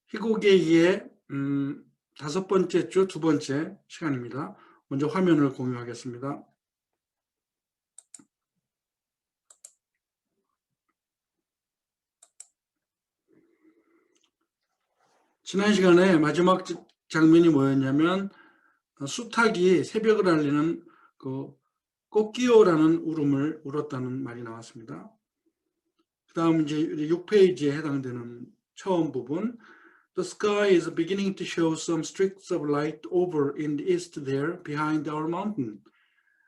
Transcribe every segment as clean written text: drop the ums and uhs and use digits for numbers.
희곡의 다섯 번째 주 두 번째 시간입니다. 먼저 화면을 공유하겠습니다. 지난 시간에 마지막 장면이 뭐였냐면 수탉이 새벽을 알리는 그 꽃기호라는 울음을 울었다는 말이 나왔습니다. 그 다음 이제 6페이지에 해당되는 처음 부분. The sky is beginning to show some streaks of light over in the east there behind our mountain.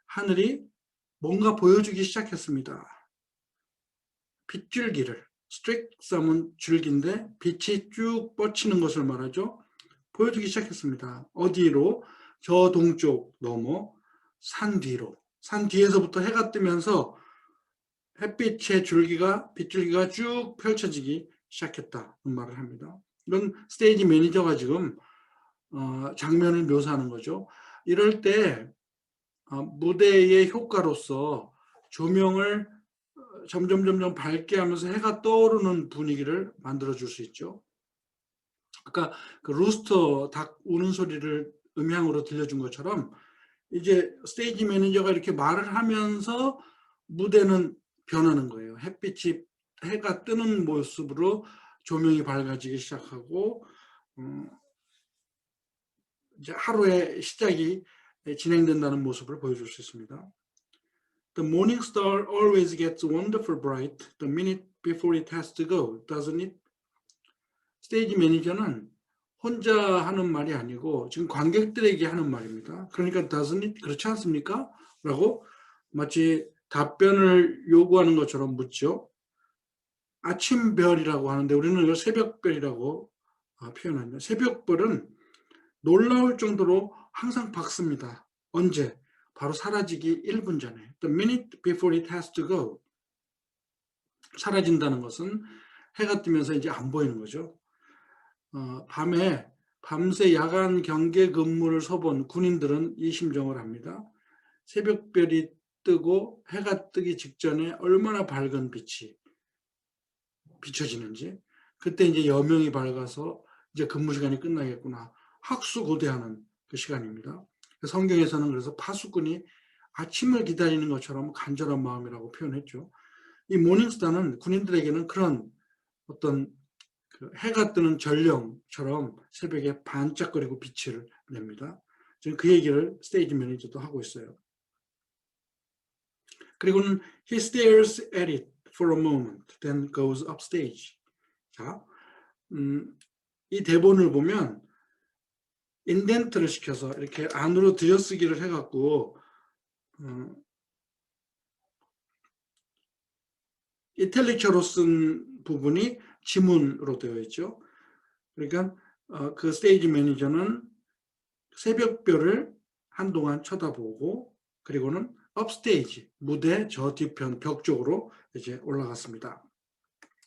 하늘이 뭔가 보여주기 시작했습니다. 빗줄기를, streaks 하면 줄기인데 빛이 쭉 뻗치는 것을 말하죠. 보여주기 시작했습니다. 어디로? 저 동쪽 넘어 산 뒤로. 산 뒤에서부터 해가 뜨면서 햇빛의 줄기가, 빗줄기가 쭉 펼쳐지기 시작했다는 말을 합니다. 이건 스테이지 매니저가 지금 장면을 묘사하는 거죠. 이럴 때 무대의 효과로서 조명을 점점 밝게 하면서 해가 떠오르는 분위기를 만들어 줄 수 있죠. 아까 그 루스터 닭 우는 소리를 음향으로 들려준 것처럼 이제 스테이지 매니저가 이렇게 말을 하면서 무대는 변하는 거예요. 햇빛이 해가 뜨는 모습으로 조명이 밝아지기 시작하고 이제 하루의 시작이 진행된다는 모습을 보여줄 수 있습니다. The morning star always gets wonderful bright the minute before it has to go, doesn't it? 스테이지 매니저는 혼자 하는 말이 아니고 지금 관객들에게 하는 말입니다. 그러니까 doesn't it? 그렇지 않습니까? 라고 마치 답변을 요구하는 것처럼 묻죠. 아침별이라고 하는데 우리는 이걸 새벽별이라고 표현합니다. 새벽별은 놀라울 정도로 항상 밝습니다. 언제? 바로 사라지기 1분 전에. The minute before it has to go. 사라진다는 것은 해가 뜨면서 이제 안 보이는 거죠. 밤새 야간 경계 근무를 서본 군인들은 이 심정을 합니다. 새벽별이 뜨고 해가 뜨기 직전에 얼마나 밝은 빛이 비춰지는지, 그때 이제 여명이 밝아서 이제 근무 시간이 끝나겠구나. 학수고대하는 그 시간입니다. 성경에서는 그래서 파수꾼이 아침을 기다리는 것처럼 간절한 마음이라고 표현했죠. 이 모닝스타는 군인들에게는 그런 어떤 그 해가 뜨는 전령처럼 새벽에 반짝거리고 빛을 냅니다. 지금 그 얘기를 스테이지 매니저도 하고 있어요. 그리고는 he stares at it for a moment, then goes upstage. 자, 이 대본을 보면 인덴트를 시켜서 이렇게 안으로 들여쓰기를 해갖고 이탈리처로 쓴 부분이 지문으로 되어 있죠. 그러니까 그 스테이지 매니저는 새벽별을 한동안 쳐다보고 그리고는 업스테이지, 무대 저 뒤편 벽 쪽으로 이제 올라갑니다.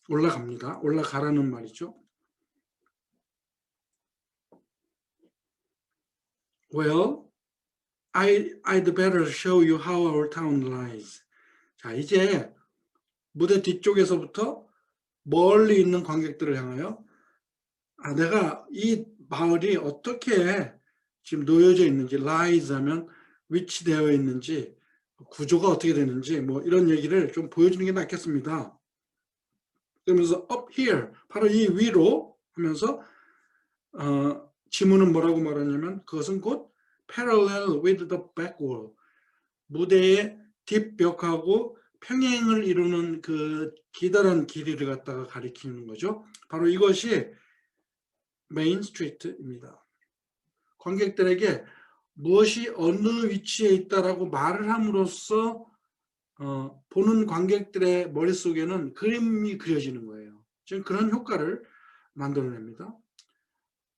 올라가라는 말이죠. Well, I'd better show you how our town lies. 자, 이제 무대 뒤쪽에서부터 멀리 있는 관객들을 향하여 내가 이 마을이 어떻게 지금 놓여져 있는지, lies 하면 위치되어 있는지, 구조가 어떻게 되는지 뭐 이런 얘기를 좀 보여주는 게 낫겠습니다. 그러면서 up here, 바로 이 위로 하면서 지문은 뭐라고 말하냐면 그것은 곧 parallel with the back wall, 무대의 뒷벽하고 평행을 이루는 그 기다란 길이를 갖다가 가리키는 거죠. 바로 이것이 메인 스트리트입니다. 관객들에게 무엇이 어느 위치에 있다라고 말을 함으로써 보는 관객들의 머릿속에는 그림이 그려지는 거예요. 지금 그런 효과를 만들어냅니다.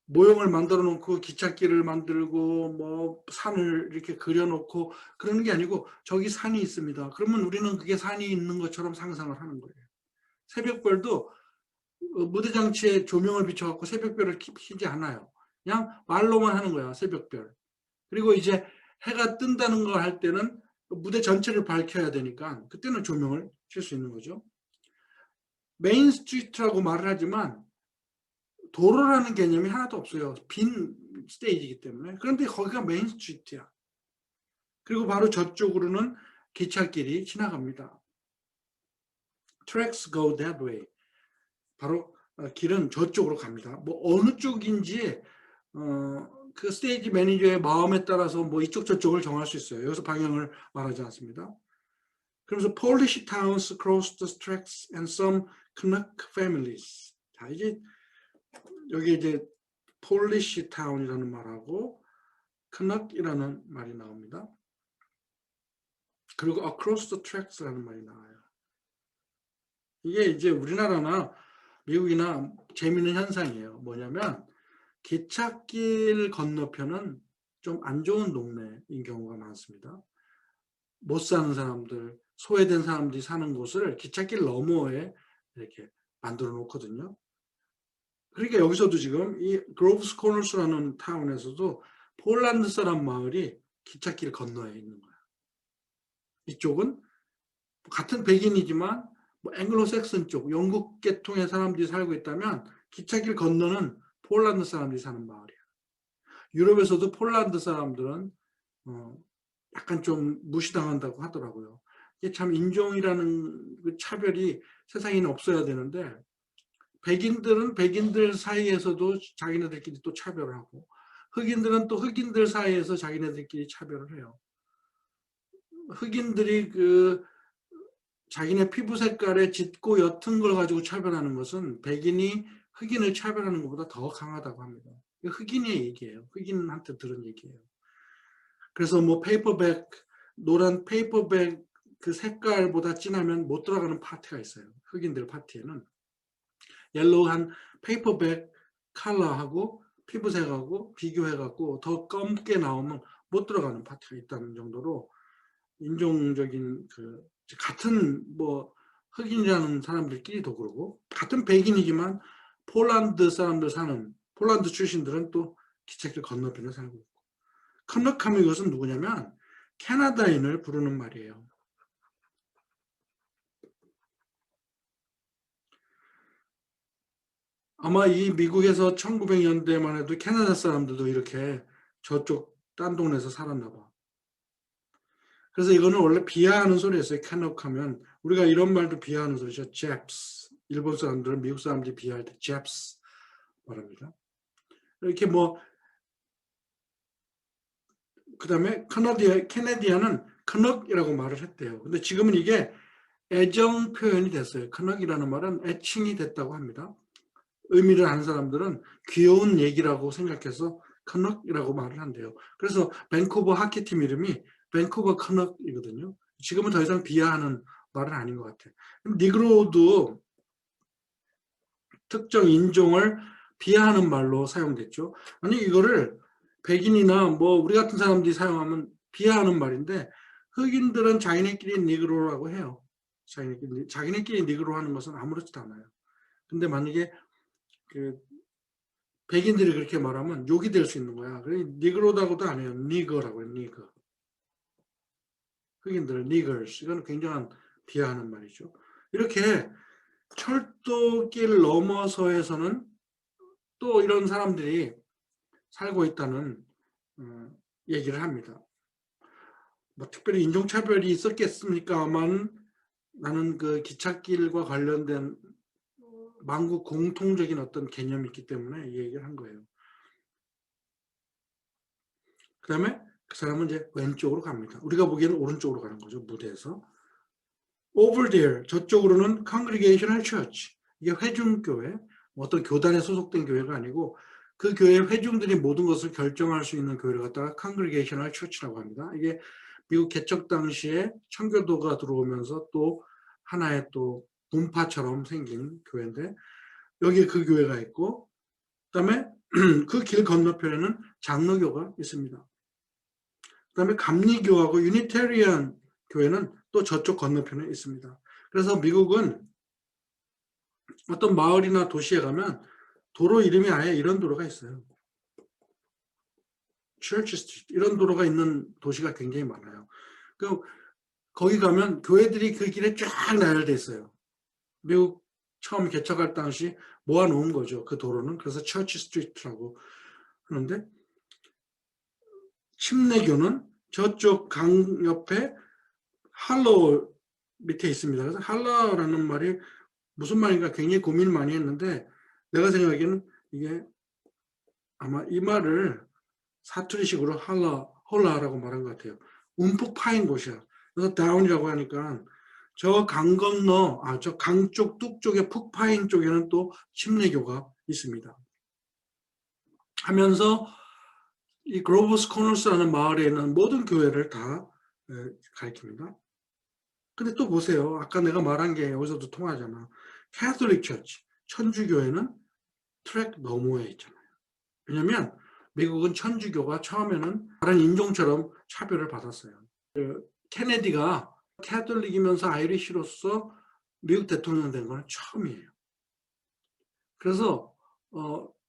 모형을 만들어 놓고 기찻길을 만들고 뭐 산을 이렇게 그려놓고 그러는 게 아니고 저기 산이 있습니다. 그러면 우리는 그게 산이 있는 것처럼 상상을 하는 거예요. 새벽별도 무대장치에 조명을 비춰갖고 새벽별을 켜지 않아요. 그냥 말로만 하는 거야, 새벽별. 그리고 이제 해가 뜬다는 걸 할 때는 무대 전체를 밝혀야 되니까 그때는 조명을 켤 수 있는 거죠. 메인 스트리트라고 말을 하지만 도로라는 개념이 하나도 없어요. 빈 스테이지이기 때문에. 그런데 거기가 메인 스트리트야. 그리고 바로 저쪽으로는 기찻길이 지나갑니다. Tracks go that way. 바로 길은 저쪽으로 갑니다. 뭐 어느 쪽인지 그 스테이지 매니저의 마음에 따라서 뭐 이쪽 저쪽을 정할 수 있어요. 여기서 방향을 말하지 않습니다. 그래서 Polish towns cross the tracks and some Canuck families. 자, 이제 여기 이제 Polish town이라는 말하고 Canuck이라는 말이 나옵니다. 그리고 across the tracks라는 말이 나와요. 이게 이제 우리나라나 미국이나 재미있는 현상이에요. 뭐냐면 기찻길 건너편은 좀 안 좋은 동네인 경우가 많습니다. 못 사는 사람들, 소외된 사람들이 사는 곳을 기찻길 너머에 이렇게 만들어 놓거든요. 그러니까 여기서도 지금 이 그로브스 코너스라는 타운에서도 폴란드 사람 마을이 기찻길 건너에 있는 거야. 이쪽은 같은 백인이지만 뭐 앵글로색슨 쪽, 영국 계통의 사람들이 살고 있다면 기찻길 건너는 폴란드 사람들이 사는 마을이야. 유럽에서도 폴란드 사람들은 약간 좀 무시당한다고 하더라고요. 이게 참 인종이라는 그 차별이 세상에는 없어야 되는데 백인들은 백인들 사이에서도 자기네들끼리 또 차별을 하고 흑인들은 또 흑인들 사이에서 자기네들끼리 차별을 해요. 흑인들이 그 자기네 피부 색깔에 짙고 옅은 걸 가지고 차별하는 것은 백인이 흑인을 차별하는 것보다 더 강하다고 합니다. 흑인의 얘기예요. 흑인한테 들은 얘기예요. 그래서 뭐 페이퍼백, 노란 페이퍼백 그 색깔보다 진하면 못 들어가는 파티가 있어요. 흑인들 파티에는. 옐로우한 페이퍼백 컬러하고 피부색하고 비교해갖고 더 검게 나오면 못 들어가는 파티가 있다는 정도로 인종적인 그 같은 뭐 흑인이라는 사람들끼리도 그러고 같은 백인이지만 폴란드 사람들 사는 폴란드 출신들은 또 기찻길 건너편에 살고 있고 컴넉하면 이것은 누구냐면 캐나다인을 부르는 말이에요. 아마 이 미국에서 1900년대만 해도 캐나다 사람들도 이렇게 저쪽 딴 동네에서 살았나 봐. 그래서 이거는 원래 비하하는 소리였어요. 캐녹하면 우리가 이런 말도 비하하는 소리죠. Japs. 일본 사람들은 미국 사람들이 비하할 때 Japs 말합니다. 이렇게 뭐 그다음에 캐네디아는 커넉이라고 말을 했대요. 근데 지금은 이게 애정 표현이 됐어요. 커넉이라는 말은 애칭이 됐다고 합니다. 의미를 아는 사람들은 귀여운 얘기라고 생각해서 커넉이라고 말을 한대요. 그래서 밴쿠버 하키팀 이름이 밴쿠버 커넉이거든요. 지금은 더 이상 비하하는 말은 아닌 것 같아요. 니그로도 특정 인종을 비하하는 말로 사용됐죠. 아니 이거를 백인이나 뭐 우리 같은 사람들이 사용하면 비하하는 말인데 흑인들은 자기네끼리 니그로라고 해요. 자기네끼리 니그로 하는 것은 아무렇지도 않아요. 근데 만약에 그 백인들이 그렇게 말하면 욕이 될 수 있는 거야. 그래 니그로다고도 안 해요. 니거라고 해요. 니거. 흑인들은 니거스. 이건 굉장한 비하하는 말이죠. 이렇게 철도길 넘어서에서는 또 이런 사람들이 살고 있다는 얘기를 합니다. 뭐 특별히 인종차별이 있었겠습니까만 나는 그 기찻길과 관련된 만국 공통적인 어떤 개념이 있기 때문에 이 얘기를 한 거예요. 그 다음에 그 사람은 이제 왼쪽으로 갑니다. 우리가 보기에는 오른쪽으로 가는 거죠. 무대에서. Over there, 저쪽으로는 Congregational Church. 이게 회중교회, 어떤 교단에 소속된 교회가 아니고 그 교회 회중들이 모든 것을 결정할 수 있는 교회를 갖다가 Congregational Church라고 합니다. 이게 미국 개척 당시에 청교도가 들어오면서 또 하나의 또 분파처럼 생긴 교회인데 여기에 그 교회가 있고 그다음에 그 길 건너편에는 장로교가 있습니다. 그다음에 감리교하고 유니테리안 교회는 또 저쪽 건너편에 있습니다. 그래서 미국은 어떤 마을이나 도시에 가면 도로 이름이 아예 이런 도로가 있어요. Church Street 이런 도로가 있는 도시가 굉장히 많아요. 거기 가면 교회들이 그 길에 쫙 나열돼 있어요. 미국 처음 개척할 당시 모아놓은 거죠. 그 도로는. 그래서 처치 스트리트라고 하는데, 침례교는 저쪽 강 옆에 할로우 밑에 있습니다. 그래서 할로우라는 말이 무슨 말인가 굉장히 고민을 많이 했는데, 내가 생각하기에는 이게 아마 이 말을 사투리식으로 홀라라고 말한 것 같아요. 움푹 파인 곳이야. 그래서 다운이라고 하니까 저 강 건너, 저 강 쪽 뚝 쪽에 푹 파인 쪽에는 또 침례교가 있습니다. 하면서 이 그로버스 코너스라는 마을에 있는 모든 교회를 다 가리킵니다. 근데 또 보세요. 아까 내가 말한 게 여기서도 통하잖아. 캐톨릭 처치, 천주교회는 트랙 너머에 있잖아요. 왜냐면 미국은 천주교가 처음에는 다른 인종처럼 차별을 받았어요. 케네디가 캐톨릭이면서 아이리시로서 미국 대통령 된 건 처음이에요. 그래서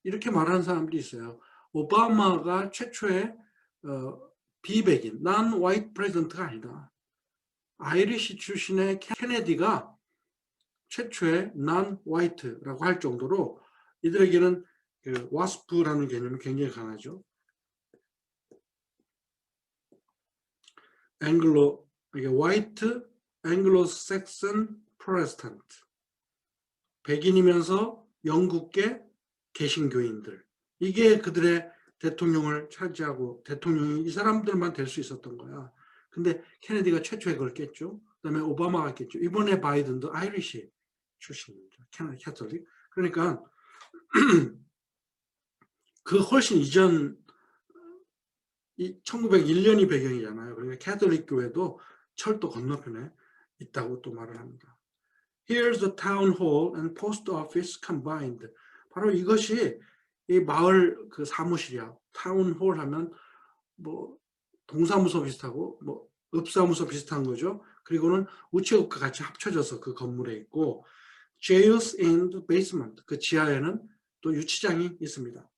이렇게 말하는 사람들이 있어요. 오바마가 최초의 비백인, non white president가 아니다. 아이리시 출신의 케네디가 최초의 non white라고 할 정도로 이들에게는 그 와스프라는 개념이 굉장히 강하죠. 앵글로, 이게 화이트, 앵글로 섹슨 프로테스탄트, 백인이면서 영국계 개신교인들, 이게 그들의 대통령을 차지하고 대통령이 이 사람들만 될 수 있었던 거야. 근데 케네디가 최초에 그걸 깼죠. 그다음에 오바마가 깼죠. 이번에 바이든도 아이리시 출신입니다. 캐톨릭. 그러니까 그 훨씬 이전 1901년이 배경이잖아요. 그러니까 캐톨릭 교회도 철도 건너편에 있다고 또 말을 합니다. Here's the town hall and post office combined. 바로 이것이 이 마을 그 사무실이야. 타운 홀 하면 뭐 동사무소 비슷하고 뭐 읍사무소 비슷한 거죠. 그리고는 우체국과 같이 합쳐져서 그 건물에 있고, jails in the basement, 그 지하에는 또 유치장이 있습니다.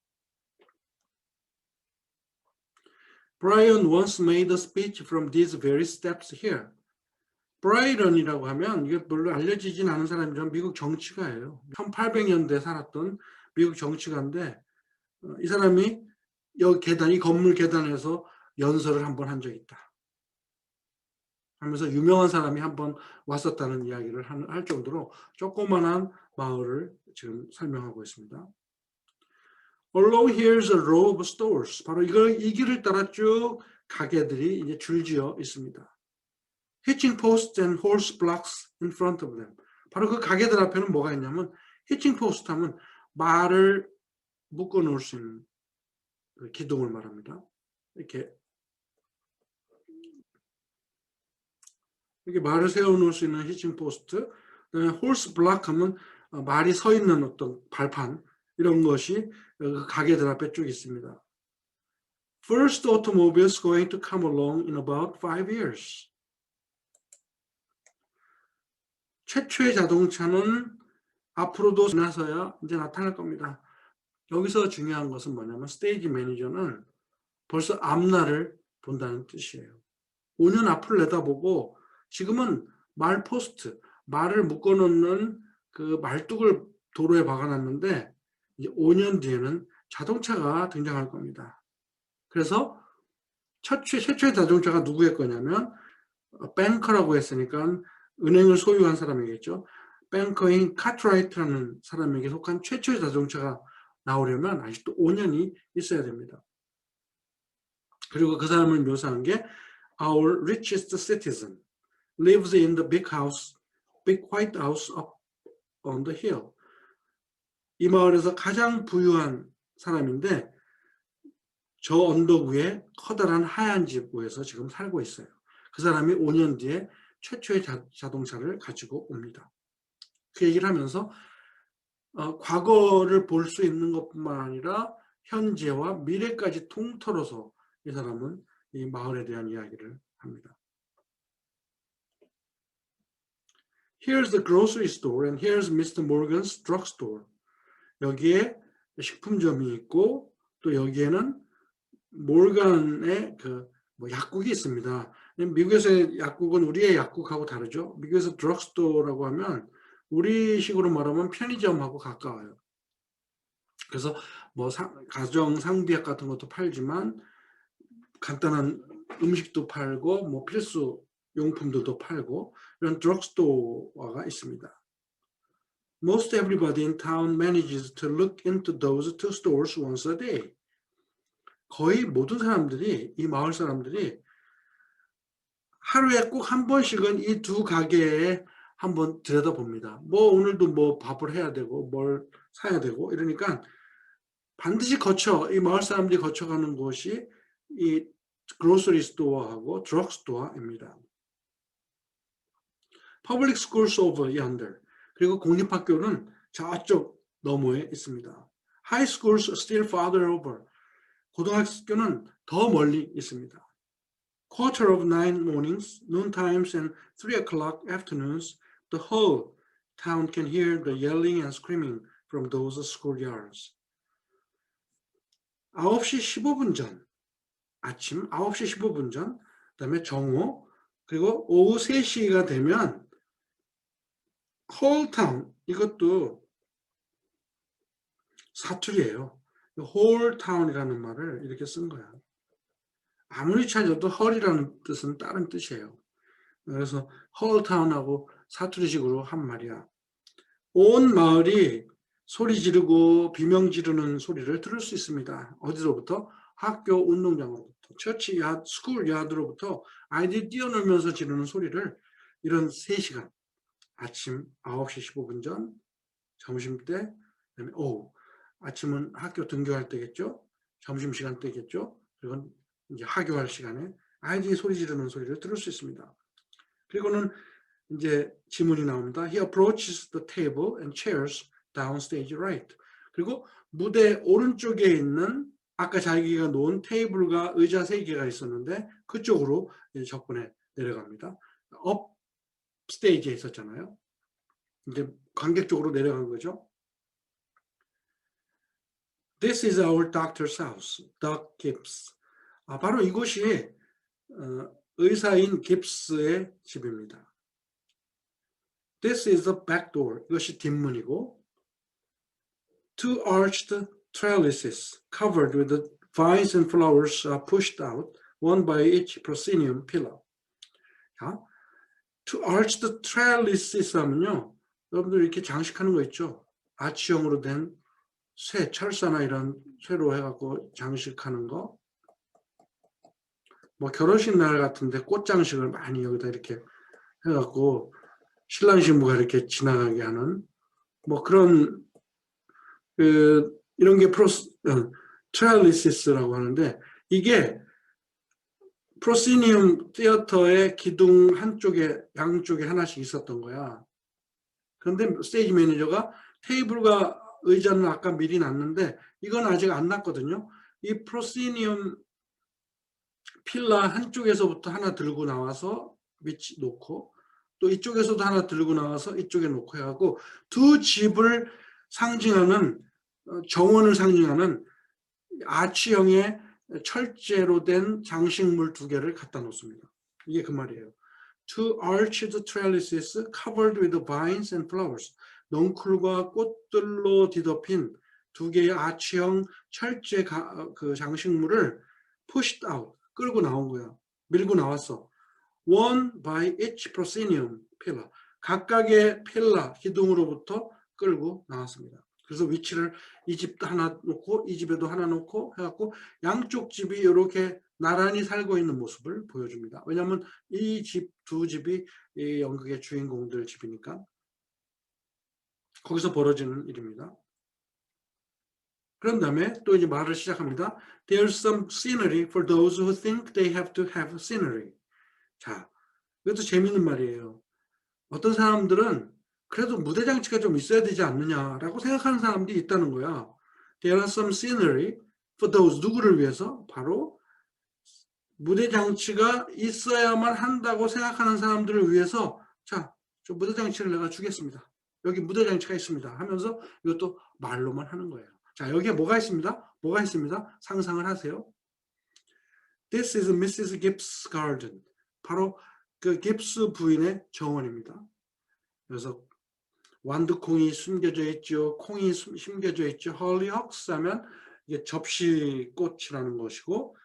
Brian once made a speech from these very steps here. 브라이언이라고 하면 이게 별로 알려지진 않은 사람이지만 미국 정치가예요. 1800년대에 살았던 미국 정치가인데, 이 사람이 여기 계단, 이 건물 계단에서 연설을 한번 한 적이 있다 하면서 유명한 사람이 한번 왔었다는 이야기를 할 정도로 조그만한 마을을 지금 설명하고 있습니다. Along here's a row of stores. 바로 이 길을 따라 쭉 가게들이 이제 줄지어 있습니다. Hitching posts and horse blocks in front of them. 바로 그 가게들 앞에는 뭐가 있냐면, hitching post 하면 말을 묶어 놓을 수 있는 기둥을 말합니다. 이렇게 말을 세워 놓을 수 있는 hitching post. 그다음에 horse block 하면 말이 서 있는 어떤 발판, 이런 것이 그 가게들 앞에 쭉 있습니다. First automobiles going to come along in about 5 years. 최초의 자동차는 앞으로도 지나서야 이제 나타날 겁니다. 여기서 중요한 것은 뭐냐면, 스테이지 매니저는 벌써 앞날을 본다는 뜻이에요. 5년 앞을 내다보고, 지금은 말 포스트, 말을 묶어놓는 그 말뚝을 도로에 박아놨는데, 이제 5년 뒤에는 자동차가 등장할 겁니다. 그래서 최초의 자동차가 누구의 거냐면, 뱅커라고 했으니까 은행을 소유한 사람이겠죠. 뱅커인 카트라이트라는 사람에게 속한 최초의 자동차가 나오려면 아직도 5년이 있어야 됩니다. 그리고 그 사람을 묘사한 게 Our richest citizen lives in the big house, big white house up on the hill. 이 마을에서 가장 부유한 사람인데 저 언덕 위에 커다란 하얀 집 위에서 지금 살고 있어요. 그 사람이 5년 뒤에 최초의 자동차를 가지고 옵니다. 그 얘기를 하면서 과거를 볼 수 있는 것뿐만 아니라 현재와 미래까지 통틀어서 이 사람은 이 마을에 대한 이야기를 합니다. Here's the grocery store and here's Mr. Morgan's drugstore. 여기에 식품점이 있고 또 여기에는 몰간의 약국이 있습니다. 미국에서의 약국은 우리의 약국하고 다르죠. 미국에서 드럭스토어라고 하면 우리식으로 말하면 편의점하고 가까워요. 그래서 뭐 가정 상비약 같은 것도 팔지만 간단한 음식도 팔고 뭐 필수 용품들도 팔고 이런 드럭스토어가 있습니다. Most everybody in town manages to look into those two stores once a day. 거의 모든 사람들이, 이 마을 사람들이 하루에 꼭 한 번씩은 이 두 가게에 한번 들여다봅니다. 뭐 오늘도 뭐 밥을 해야 되고 뭘 사야 되고 이러니까 반드시 이 마을 사람들이 거쳐가는 곳이 이 grocery store하고 drug store입니다. Public schools over yonder. 그리고 공립학교는 저쪽 너머에 있습니다. High schools still farther over. 고등학교는 더 멀리 있습니다. Quarter of 9 mornings, noon times, and 3 o'clock afternoons, the whole town can hear the yelling and screaming from those schoolyards. 9시 15분 전, 아침 9시 15분 전, 그다음에 정오, 그리고 오후 3시가 되면 whole town, 이것도 사투리예요. whole town이라는 말을 이렇게 쓴 거야. 아무리 찾아도 whole이라는 뜻은 다른 뜻이에요. 그래서 whole town하고 사투리식으로 한 말이야. 온 마을이 소리 지르고 비명 지르는 소리를 들을 수 있습니다. 어디로부터? 학교 운동장으로부터, 처치 야드, 스쿨 야드로부터 아이들이 뛰어놀면서 지르는 소리를 이런 3시간, 아침 9시 15분 전, 점심때, 그다음에 오후, 아침은 학교 등교할 때겠죠? 점심시간 때겠죠? 그리고 이제 하교할 시간에 아이들이 소리 지르는 소리를 들을 수 있습니다. 그리고는 이제 지문이 나옵니다. He approaches the table and chairs downstage right. 그리고 무대 오른쪽에 있는 아까 자기가 놓은 테이블과 의자 3개가 있었는데 그쪽으로 접근해 내려갑니다. 업 스테이지에 있었잖아요. 이제 관객 쪽으로 내려간 거죠. This is our doctor's house, Doc Gibbs. 바로 이곳이 의사인 깁스의 집입니다. This is the back door. 이것이 뒷문이고 Two arched trellises covered with the vines and flowers are pushed out, one by each proscenium pillar. 자, two arched trellises 하면요. 여러분들 이렇게 장식하는 거 있죠? 아치형으로 된 쇠, 철사나 이런 쇠로 해갖고 장식하는 거. 뭐 결혼식 날 같은데 꽃장식을 많이 여기다 이렇게 해갖고 신랑 신부가 이렇게 지나가게 하는 뭐 그런 이런 게 트라일리시스라고 하는데 이게 프로시니움 티어터의 기둥 한쪽에 양쪽에 하나씩 있었던 거야. 그런데 스테이지 매니저가 테이블과 의자는 아까 미리 놨는데 이건 아직 안 놨거든요. 이 프로시니움 필라 한쪽에서부터 하나 들고 나와서 위치 놓고 또 이쪽에서도 하나 들고 나와서 이쪽에 놓고 해갖고 두 집을 상징하는 정원을 상징하는 아치형의 철제로 된 장식물 2개를 갖다 놓습니다. 이게 그 말이에요. Two arched trellises covered with vines and flowers. 넝쿨과 꽃들로 뒤덮인 2개의 아치형 철제 그 장식물을 pushed out, 끌고 나온 거야. 밀고 나왔어. One by each proscenium pillar. 각각의 필라, 기둥으로부터 끌고 나왔습니다. 그래서 위치를 이 집도 하나 놓고 이 집에도 하나 놓고 해갖고 양쪽 집이 이렇게 나란히 살고 있는 모습을 보여줍니다. 왜냐하면 이 집, 두 집이 이 연극의 주인공들 집이니까 거기서 벌어지는 일입니다. 그런 다음에 또 이제 말을 시작합니다. There's some scenery for those who think they have to have scenery. 자, 이것도 재밌는 말이에요. 어떤 사람들은 그래도 무대 장치가 좀 있어야 되지 않느냐라고 생각하는 사람들이 있다는 거야. There are some scenery for those. 누구를 위해서? 바로 무대 장치가 있어야만 한다고 생각하는 사람들을 위해서 자, 저 무대 장치를 내가 주겠습니다. 여기 무대 장치가 있습니다. 하면서 이것도 말로만 하는 거예요. 자, 여기에 뭐가 있습니다? 뭐가 있습니다? 상상을 하세요. This is Mrs. Gibbs' garden. 바로 그 깁스 부인의 정원입니다. 그래서 완두콩이 숨겨져 있죠. 콩이 숨겨져 있죠. 헐리헉스 하면 이게 접시꽃이라는 것이고,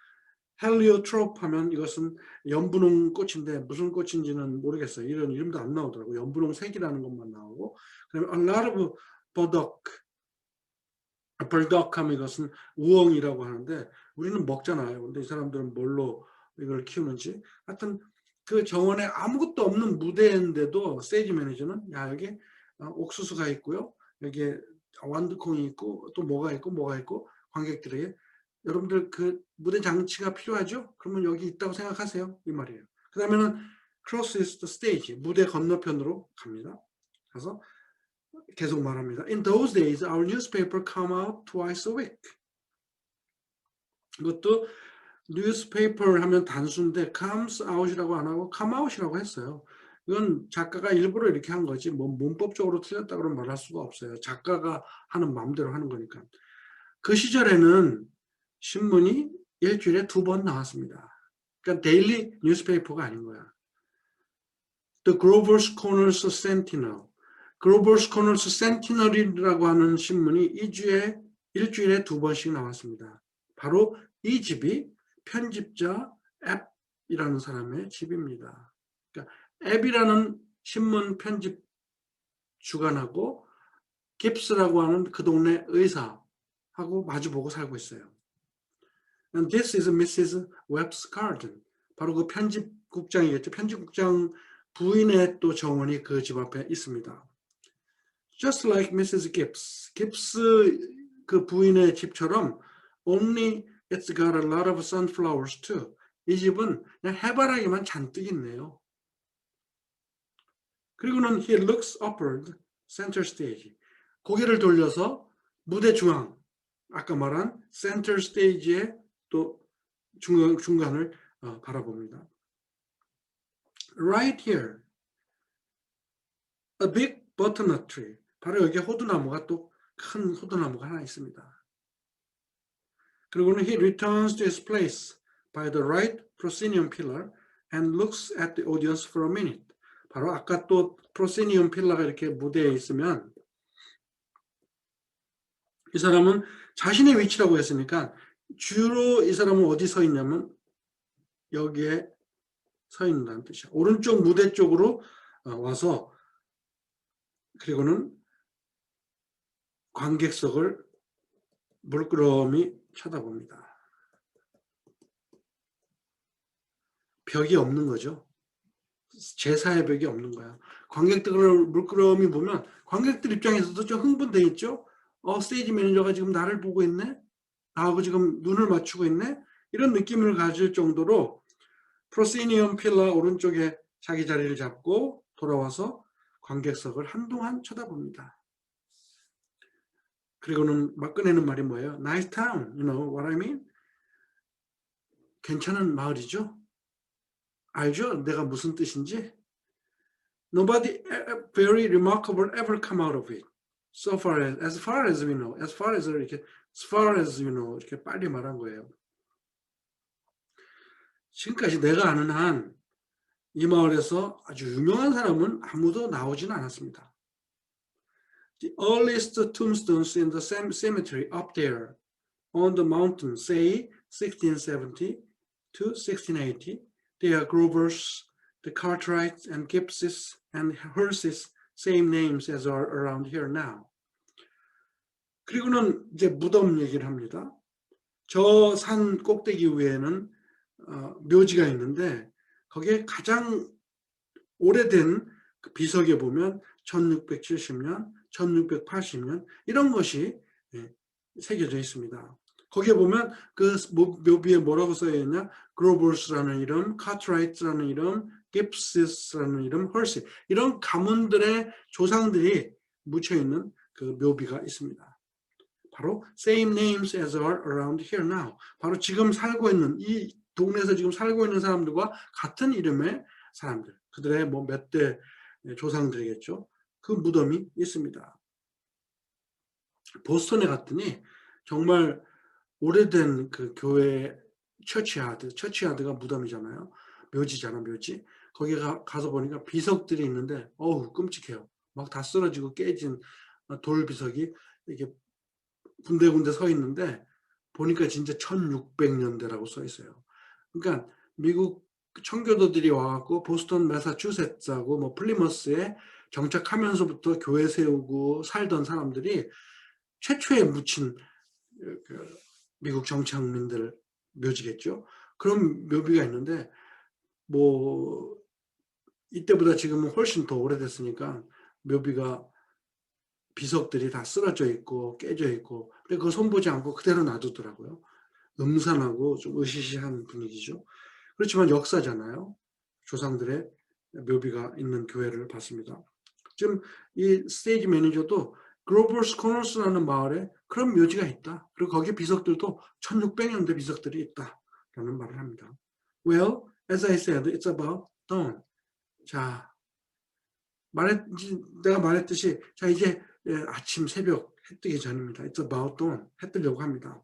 헬리오트로프 하면 이것은 연분홍 꽃인데 무슨 꽃인지는 모르겠어요. 이런 이름도 안 나오더라고요. 연분홍 색이라는 것만 나오고, 그다음에 a lot of burdock, burdock 하면 이것은 우엉이라고 하는데 우리는 먹잖아요. 근데 이 사람들은 뭘로 이걸 키우는지. 하여튼 그 정원에 아무것도 없는 무대인데도 스테이지 매니저는 야 여기 옥수수가 있고요. 여기에 완두콩이 있고 또 뭐가 있고 관객들에게 여러분들 그 무대 장치가 필요하죠? 그러면 여기 있다고 생각하세요. 이 말이에요. 그 다음에는 crosses the stage, 무대 건너편으로 갑니다. 그래서 계속 말합니다. In those days, our newspaper come out twice a week. 이것도 newspaper 하면 단수인데 comes out이라고 안 하고 come out이라고 했어요. 이건 작가가 일부러 이렇게 한 거지 뭐 문법적으로 틀렸다 그러면 말할 수가 없어요. 작가가 하는 마음대로 하는 거니까. 그 시절에는 신문이 일주일에 2번 나왔습니다. 그러니까 데일리 뉴스페이퍼가 아닌 거야. The Grover's Corners Sentinel. Grover's Corners Sentinel이라고 하는 신문이 일주일에 2번씩 나왔습니다. 바로 이 집이 편집자 앱이라는 사람의 집입니다. 그러니까 앱이라는 신문 편집 주간하고 깁스라고 하는 그 동네 의사하고 마주보고 살고 있어요. And this is Mrs. Webb's garden. 바로 그 편집국장이겠죠. 편집국장 부인의 또 정원이 그 집 앞에 있습니다. Just like Mrs. Gibbs. Gibbs 그 부인의 집처럼 only it's got a lot of sunflowers too. 이 집은 그냥 해바라기만 잔뜩 있네요. 그리고는 he looks upward, center stage. 고개를 돌려서 무대 중앙, 아까 말한 center stage의 또 중간을 바라봅니다. Right here, a big butternut tree. 바로 여기 호두나무가 또 큰 호두나무가 하나 있습니다. 그리고는 he returns to his place by the right proscenium pillar and looks at the audience for a minute. 바로 아까 또 프로시니움 필라가 이렇게 무대에 있으면 이 사람은 자신의 위치라고 했으니까 주로 이 사람은 어디 서 있냐면 여기에 서 있는다는 뜻이야. 오른쪽 무대 쪽으로 와서 그리고는 관객석을 물끄러미 쳐다봅니다. 벽이 없는 거죠. 제사의 벽이 없는 거야. 관객들을 물끄러미 보면 관객들 입장에서도 좀 흥분돼 있죠. 스테이지 매니저가 지금 나를 보고 있네? 나하고 지금 눈을 맞추고 있네? 이런 느낌을 가질 정도로 프로시니엄 필라 오른쪽에 자기 자리를 잡고 돌아와서 관객석을 한동안 쳐다봅니다. 그리고는 막 꺼내는 말이 뭐예요? Nice town, you know what I mean? 괜찮은 마을이죠? 알죠? 내가 무슨 뜻인지? Nobody very remarkable ever come out of it. So far as we know, as far as you know 이렇게 빨리 말한 거예요. 지금까지 내가 아는 한 이 마을에서 아주 유명한 사람은 아무도 나오진 않았습니다. The earliest tombstones in the cemetery up there on the mountain say 1670 to 1680. They are Grovers, the Cartwrights and Gibbses and Hearses, same names as are around here now. 그리고는 이제 무덤 얘기를 합니다. 저 산 꼭대기 위에는 묘지가 있는데 거기에 가장 오래된 그 비석에 보면 1670년, 1680년 이런 것이 새겨져 있습니다. 거기에 보면 그 묘비에 뭐라고 써져 있냐? 그로버스라는 이름, 카트라이트라는 이름, 깁스라는 이름, 헐시 이런 가문들의 조상들이 묻혀 있는 그 묘비가 있습니다. 바로 same names as are around here now. 바로 지금 살고 있는 이 동네에서 지금 살고 있는 사람들과 같은 이름의 사람들, 그들의 뭐 몇 대 조상들이겠죠. 그 무덤이 있습니다. 보스턴에 갔더니 정말 오래된 그 교회 처치야드가 무덤이잖아요. 묘지잖아, 묘지. 거기 가서 보니까 비석들이 있는데 어우 끔찍해요. 막 다 쓰러지고 깨진 돌 비석이 이렇게 군데군데 서 있는데 보니까 진짜 1600년대라고 써 있어요. 그러니까 미국 청교도들이 와갖고 보스턴, 매사추세츠하고 뭐 플리머스에 정착하면서부터 교회 세우고 살던 사람들이 최초에 묻힌 그 미국 정착민들 묘지겠죠. 그런 묘비가 있는데 뭐 이때보다 지금은 훨씬 더 오래됐으니까 묘비가 비석들이 다 쓰러져 있고 깨져 있고, 근데 그거 손보지 않고 그대로 놔두더라고요. 음산하고 좀 으시시한 분위기죠. 그렇지만 역사잖아요. 조상들의 묘비가 있는 교회를 봤습니다. 지금 이 스테이지 매니저도 그로버스 코너스라는 마을에 그런 묘지가 있다. 그리고 거기 비석들도 1600년대 비석들이 있다라는 말을 합니다. Well, as I said, it's about dawn. 자, 내가 말했듯이 자 이제 아침 새벽 해 뜨기 전입니다. It's about dawn. 해 뜨려고 합니다.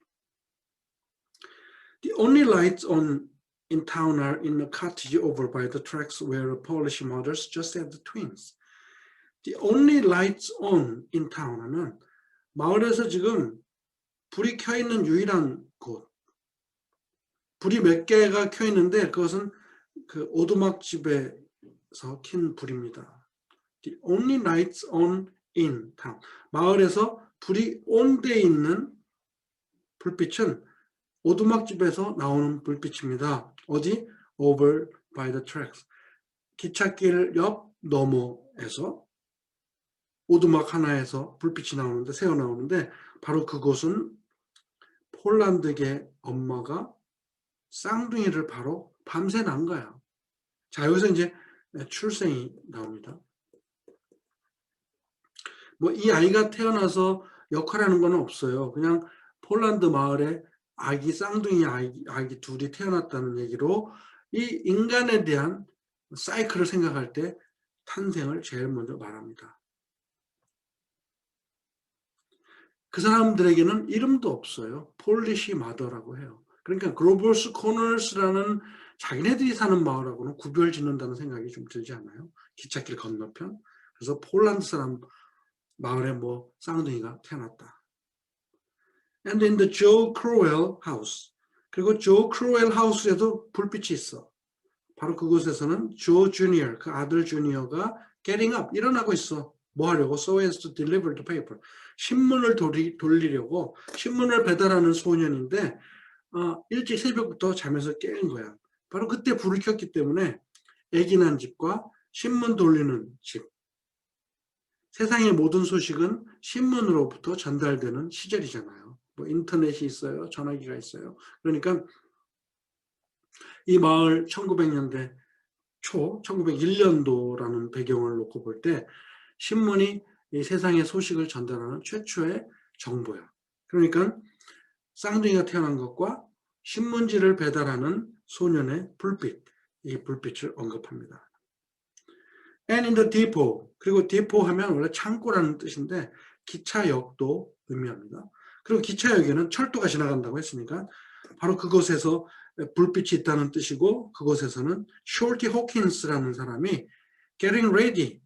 The only lights on in town are in a cottage over by the tracks where Polish mothers just had the twins. The only lights on in town 하면 마을에서 지금 불이 켜 있는 유일한 곳. 불이 몇 개가 켜 있는데 그것은 그 오두막집에서 킨 불입니다. The only lights on in town. 마을에서 불이 온돼 있는 불빛은 오두막집에서 나오는 불빛입니다. 어디? Over by the tracks. 기찻길 옆 너머에서 오두막 하나에서 불빛이 나오는데, 새어 나오는데, 바로 그곳은 폴란드계 엄마가 쌍둥이를 바로 밤새 낳은 거야. 자, 여기서 이제 출생이 나옵니다. 뭐 이 아이가 태어나서 역할하는 건 없어요. 그냥 폴란드 마을에 아기, 쌍둥이 아기 둘이 태어났다는 얘기로 이 인간에 대한 사이클을 생각할 때 탄생을 제일 먼저 말합니다. 그 사람들에게는 이름도 없어요. 폴리시 마더라고 해요. 그러니까 그로버스 코너스라는 자기네들이 사는 마을하고는 구별 짓는다는 생각이 좀 들지 않아요? 기찻길 건너편. 그래서 폴란드 사람 마을에 뭐 쌍둥이가 태어났다. And in the Joe Crowell house. 그리고 Joe Crowell house에도 불빛이 있어. 바로 그곳에서는 조 주니어, 그 아들 주니어가 getting up, 일어나고 있어. 뭐 하려고? So as to deliver the paper. 신문을 돌리려고 신문을 배달하는 소년인데 일찍 새벽부터 잠에서 깨는 거야. 바로 그때 불을 켰기 때문에 아기 난 집과 신문 돌리는 집. 세상의 모든 소식은 신문으로부터 전달되는 시절이잖아요. 뭐 인터넷이 있어요. 전화기가 있어요. 그러니까 이 마을 1900년대 초, 1901년도라는 배경을 놓고 볼 때 신문이 이 세상의 소식을 전달하는 최초의 정보야. 그러니까 쌍둥이가 태어난 것과 신문지를 배달하는 소년의 불빛, 이 불빛을 언급합니다. And in the depot, 그리고 depot 하면 원래 창고라는 뜻인데 기차역도 의미합니다. 그리고 기차역에는 철도가 지나간다고 했으니까 바로 그곳에서 불빛이 있다는 뜻이고, 그곳에서는 쇼티 호킨스라는 사람이 getting ready,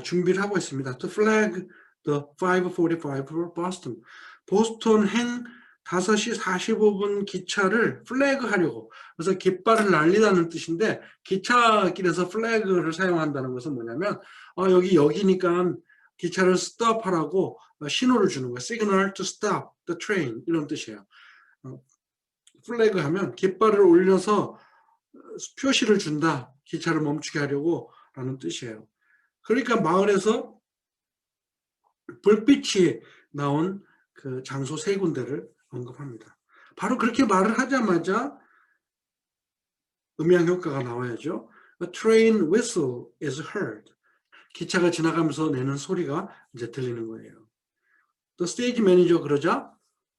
준비를 하고 있습니다. To flag the 5:45 for Boston. 보스턴 행 5시 45분 기차를 플래그 하려고. 그래서 깃발을 날리다는 뜻인데, 기차길에서 플래그를 사용한다는 것은 뭐냐면 여기니까 기차를 스톱하라고 신호를 주는 거예요. Signal to stop the train, 이런 뜻이에요. 플래그 하면 깃발을 올려서 표시를 준다. 기차를 멈추게 하려고 라는 뜻이에요. 그러니까 마을에서 불빛이 나온 그 장소 3군데를 언급합니다. 바로 그렇게 말을 하자마자 음향 효과가 나와야죠. A train whistle is heard. 기차가 지나가면서 내는 소리가 이제 들리는 거예요. 또 스테이지 매니저 그러자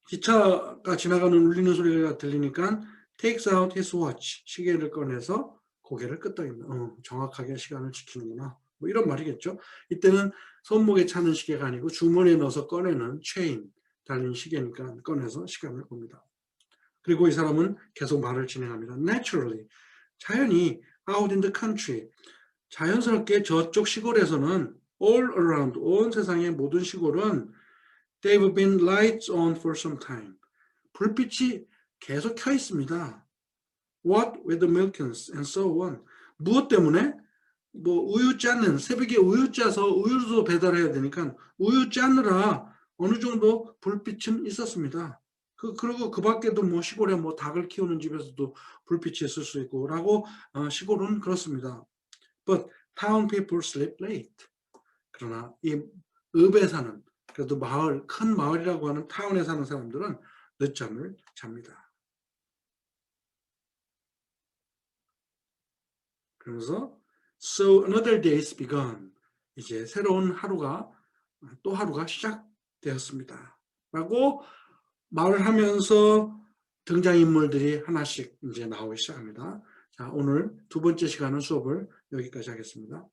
기차가 지나가는 울리는 소리가 들리니까 takes out his watch. 시계를 꺼내서 고개를 끄덕입니다. 정확하게 시간을 지키는구나. 뭐 이런 말이겠죠. 이때는 손목에 차는 시계가 아니고 주머니에 넣어서 꺼내는 체인 달린 시계니까 꺼내서 시간을 봅니다. 그리고 이 사람은 계속 말을 진행합니다. Naturally, 자연히 out in the country, 자연스럽게 저쪽 시골에서는 all around, 온 세상의 모든 시골은 they've been lights on for some time. 불빛이 계속 켜 있습니다. What with the milk and so on. 무엇 때문에? 뭐 우유 짜는, 새벽에 우유 짜서 우유도 배달해야 되니까 우유 짜느라 어느 정도 불빛은 있었습니다. 그리고 그 밖에도 뭐 시골에 뭐 닭을 키우는 집에서도 불빛이 있을 수 있고 라고 시골은 그렇습니다. But town people sleep late. 그러나 이 읍에 사는, 그래도 마을, 큰 마을이라고 하는 타운에 사는 사람들은 늦잠을 잡니다. 그러면서 So another day's begun. 이제 새로운 하루가, 또 하루가 시작되었습니다. 라고 말을 하면서 등장인물들이 하나씩 이제 나오기 시작합니다. 자, 오늘 두 번째 시간은 수업을 여기까지 하겠습니다.